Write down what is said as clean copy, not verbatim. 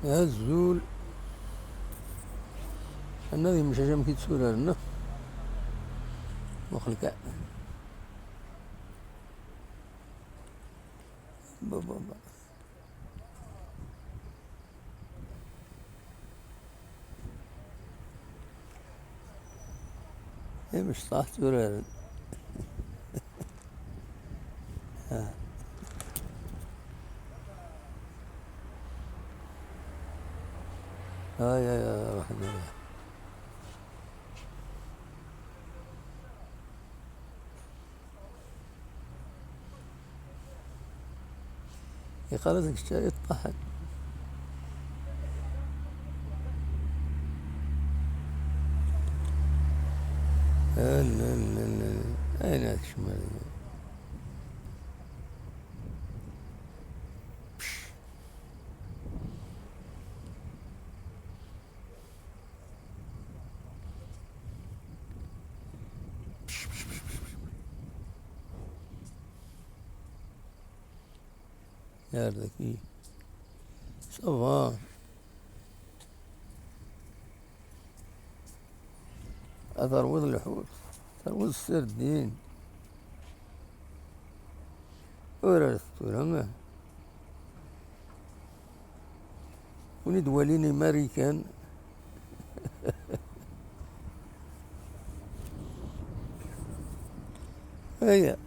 الزول النظيم مش عشان كي تسول لنا مخلقة بابا هي مش صح تسول يا واحد يخلصك الشاي يطحن لا لا لا لا أين تشمل يا ذكي صفا أثروض الحوت ثروض السردين ورثت لما وني دواليني ماريكان هيا